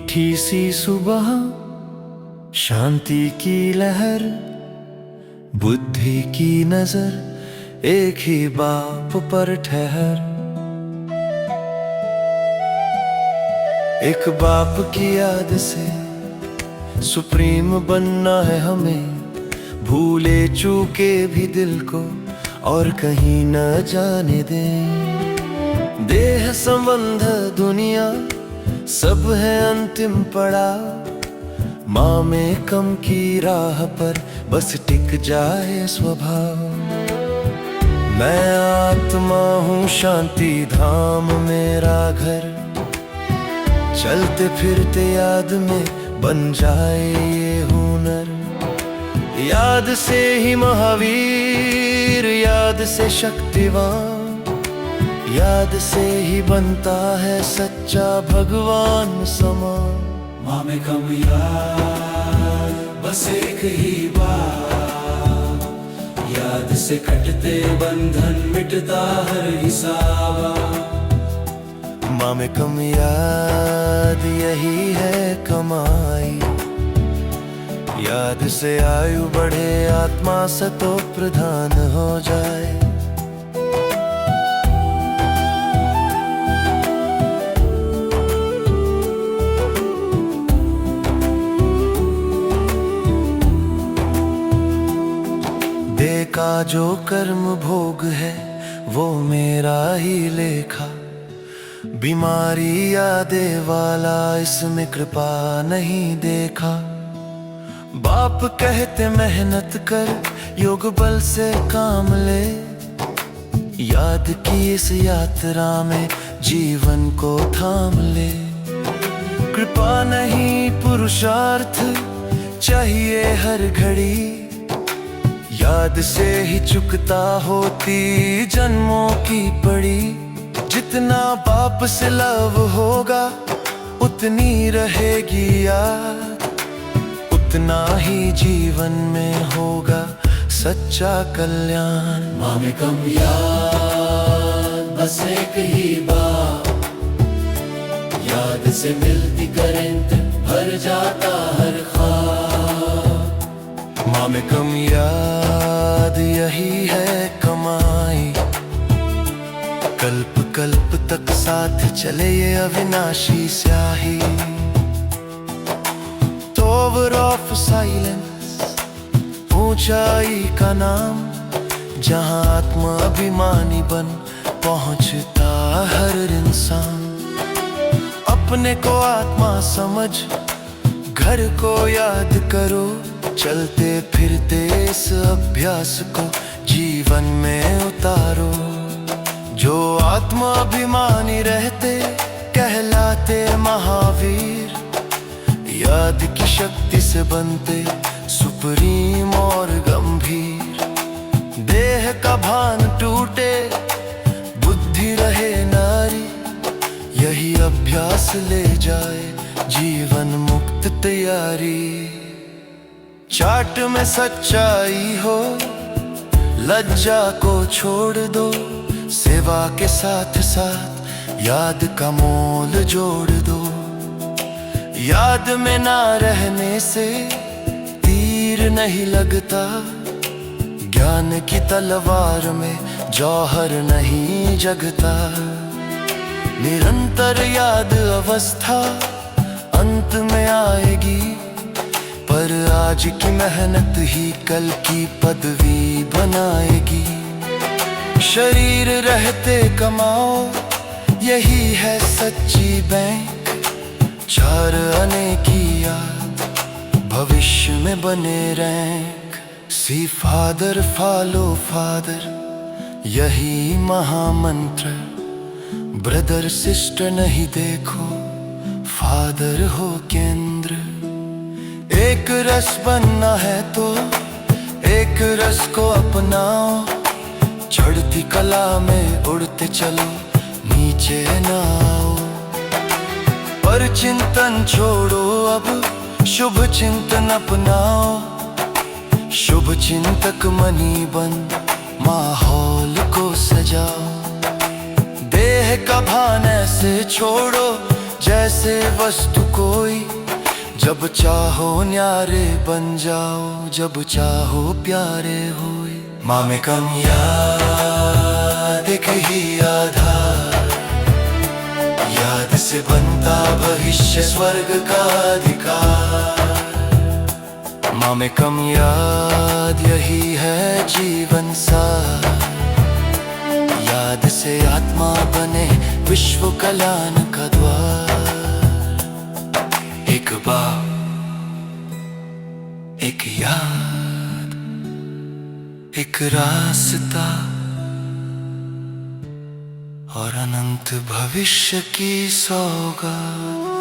मीठी सी सुबह, शांति की लहर, बुद्धि की नजर, एक ही बाप पर ठहर। एक बाप की याद से सुप्रीम बनना है हमें, भूले चूके भी दिल को और कहीं न जाने दें। देह संबंध दुनिया सब है अंतिम पड़ाव, माँ में कम की राह पर बस टिक जाए स्वभाव। मैं आत्मा हूँ शांति धाम मेरा घर, चलते फिरते याद में बन जाए ये हुनर। याद से ही महावीर, याद से शक्तिवान, याद से ही बनता है सच्चा भगवान समान। माँ में कम याद, बस एक ही बात, याद से कटते बंधन मिटता हर हिसाब। माँ में कम याद, यही है कमाई, याद से आयु बढ़े, आत्मा सतो प्रधान हो जाए। देह का जो कर्म भोग है वो मेरा ही लेखा, बीमारी या दे वाला इसमें कृपा नहीं देखा। बाप कहते मेहनत कर, योग बल से काम ले, याद की इस यात्रा में जीवन को थाम ले। कृपा नहीं पुरुषार्थ चाहिए हर घड़ी, याद से ही चुकता होती जन्मों की पड़ी। जितना बाप से लव होगा उतनी रहेगी याद, उतना ही जीवन में होगा सच्चा कल्याण। माँ में कम याद, बस एक ही बात, याद से मिलती करंट भर जाता हर ख्वाब। माँ में कम याद, यही है कमाई, कल्प कल्प तक साथ चले ये अविनाशी स्याही। टॉवर ऑफ साइलेंस ऊंचाई का नाम, जहां आत्मा अभिमानी बन पहुंचता हर इंसान। अपने को आत्मा समझ घर को याद करो, चलते फिरते इस अभ्यास को जीवन में उतारो। जो आत्मा अभिमानी रहते कहलाते महावीर, याद की शक्ति से बनते सुप्रीम और गंभीर। देह का भान टूटे, बुद्धि रहे नारी, यही अभ्यास ले जाए जीवन मुक्त तैयारी। चाट में सच्चाई हो, लज्जा को छोड़ दो, सेवा के साथ साथ याद का मोल जोड़ दो। याद में ना रहने से तीर नहीं लगता, ज्ञान की तलवार में जौहर नहीं जगता। निरंतर याद अवस्था अंत में आएगी, पर आज की मेहनत ही कल की पदवी बनाएगी। शरीर रहते कमाओ, यही है सच्ची बैंक, 4 आने की याद भविष्य में बने रैंक। सी फादर फॉलो फादर, यही महामंत्र, ब्रदर सिस्टर नहीं देखो, फादर हो केंद्र। एक रस बनना है तो एक रस को अपनाओ, चढ़ती कला में उड़ते चलो, नीचे ना आओ। पर चिंतन छोड़ो अब, शुभ चिंतन अपनाओ, शुभ चिंतक मनी बन माहौल को सजाओ। देह का भान ऐसे छोड़ो, जैसे वस्तु कोई, जब चाहो न्यारे बन जाओ, जब चाहो प्यारे होए। माँ में कम याद एक ही आधार, याद से बनता भविष्य स्वर्ग का अधिकार। माँ में कम याद यही है जीवन सार, याद से आत्मा बने विश्व कल्याण का द्वार। एक बाप, एक याद, एक रास्ता और अनंत भविष्य की सौगात।